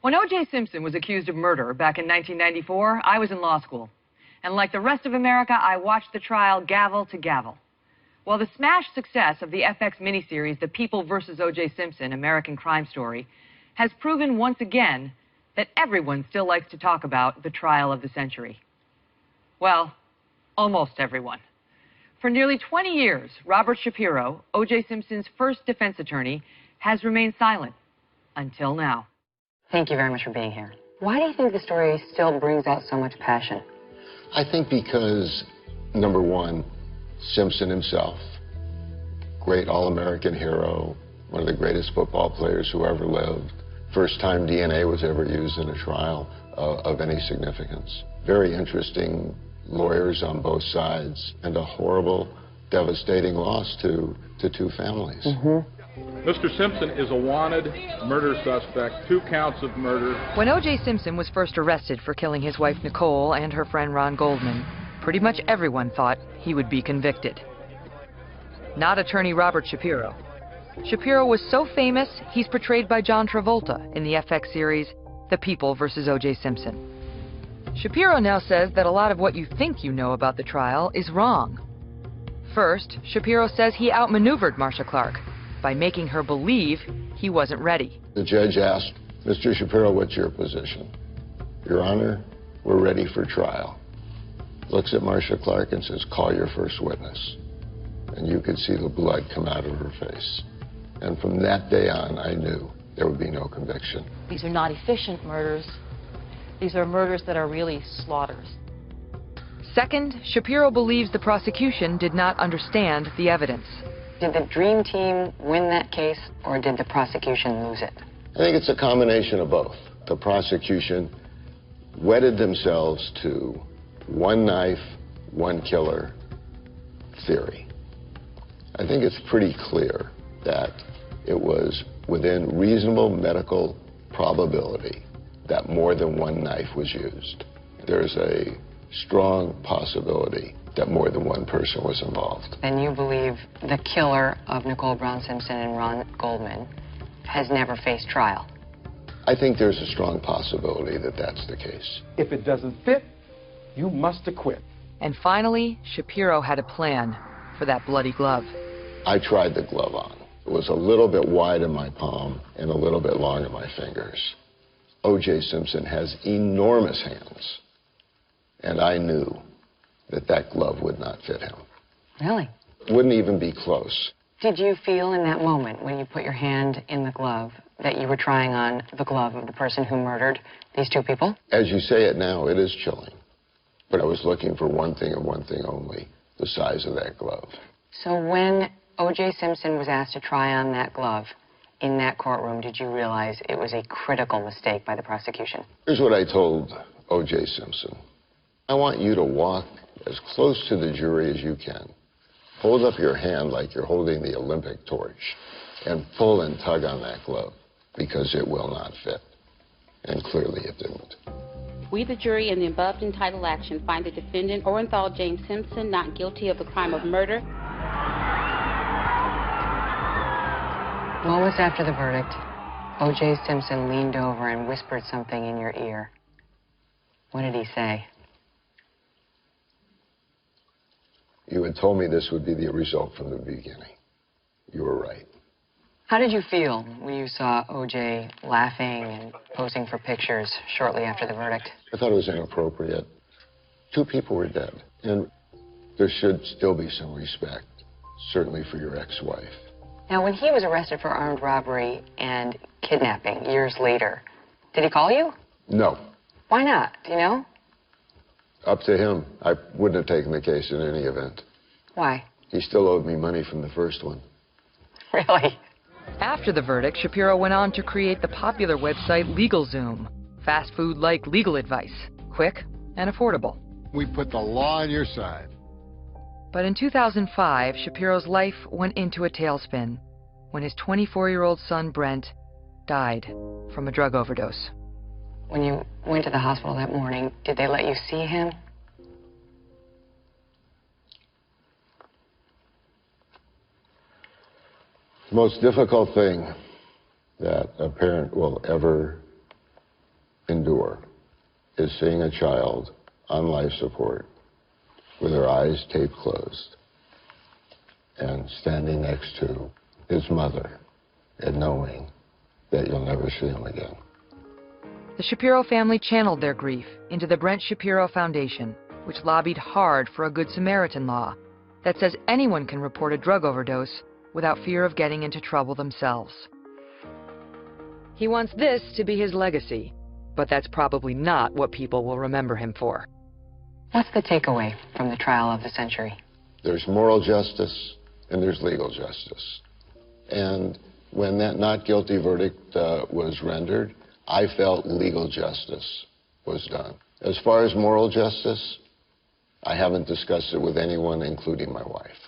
When O.J. Simpson was accused of murder back in 1994, I was in law school. And like the rest of America, I watched the trial gavel to gavel. Well, the smash success of the FX miniseries, The People vs. O.J. Simpson, American Crime Story, has proven once again that everyone still likes to talk about the trial of the century. Well, almost everyone. For nearly 20 years, Robert Shapiro, O.J. Simpson's first defense attorney, has remained silent until now. Thank you very much for being here. Why do you think the story still brings out so much passion? I think because, number one, Simpson himself, great all-American hero, one of the greatest football players who ever lived. First time DNA was ever used in a trial of any significance. Very interesting lawyers on both sides, and a horrible, devastating loss to two families. Mr. Simpson is a wanted murder suspect, 2 counts of murder. When O.J. Simpson was first arrested for killing his wife Nicole and her friend Ron Goldman, pretty much everyone thought he would be convicted. Not attorney Robert Shapiro. Shapiro was so famous, he's portrayed by John Travolta in the FX series The People vs. O.J. Simpson. Shapiro now says that a lot of what you think you know about the trial is wrong. First, Shapiro says he outmaneuvered Marcia Clark by making her believe he wasn't ready. The judge asked, Mr. Shapiro, what's your position? Your Honor, we're ready for trial. Looks at Marcia Clark and says, call your first witness. And you could see the blood come out of her face. And from that day on, I knew there would be no conviction. These are not efficient murders. These are murders that are really slaughters. Second, Shapiro believes the prosecution did not understand the evidence. Did the Dream Team win that case, or did the prosecution lose it? I think it's a combination of both. The prosecution wedded themselves to one knife, one killer theory. I think it's pretty clear that it was within reasonable medical probability that more than one knife was used. There's a strong possibility that more than one person was involved. And you believe the killer of Nicole Brown Simpson and Ron Goldman has never faced trial? I think there's a strong possibility that that's the case. If it doesn't fit, you must acquit. And finally, Shapiro had a plan for that bloody glove. I tried the glove on. It was a little bit wide in my palm and a little bit long in my fingers. O.J. Simpson has enormous hands, and I knew that that glove would not fit him. Really? Wouldn't even be close. Did you feel in that moment when you put your hand in the glove that you were trying on the glove of the person who murdered these 2 people? As you say it now, it is chilling. But I was looking for one thing and one thing only, the size of that glove. So when O.J. Simpson was asked to try on that glove in that courtroom, did you realize it was a critical mistake by the prosecution? Here's what I told O.J. Simpson. I want you to walk as close to the jury as you can. Hold up your hand like you're holding the Olympic torch and pull and tug on that glove, because it will not fit. And clearly it didn't. We, the jury, in the above entitled action, find the defendant, Orenthal James Simpson, not guilty of the crime of murder. Moments after the verdict, O.J. Simpson leaned over and whispered something in your ear. What did he say? You had told me this would be the result from the beginning. You were right. How did you feel when you saw O.J. laughing and posing for pictures shortly after the verdict? I thought it was inappropriate. 2 people were dead, and there should still be some respect, certainly for your ex-wife. Now, when he was arrested for armed robbery and kidnapping years later, did he call you? No. Why not? Do you know? Up to him. I wouldn't have taken the case in any event. Why? He still owed me money from the first one. Really? After the verdict, Shapiro went on to create the popular website LegalZoom. Fast food-like legal advice. Quick and affordable. We put the law on your side. But in 2005, Shapiro's life went into a tailspin when his 24-year-old son, Brent, died from a drug overdose. When you went to the hospital that morning, did they let you see him? The most difficult thing that a parent will ever endure is seeing a child on life support with her eyes taped closed and standing next to his mother and knowing that you'll never see him again. The Shapiro family channeled their grief into the Brent Shapiro Foundation, which lobbied hard for a Good Samaritan law that says anyone can report a drug overdose without fear of getting into trouble themselves. He wants this to be his legacy, but that's probably not what people will remember him for. What's the takeaway from the trial of the century? There's moral justice and there's legal justice. And when that not guilty verdict was rendered, I felt legal justice was done. As far as moral justice, I haven't discussed it with anyone, including my wife.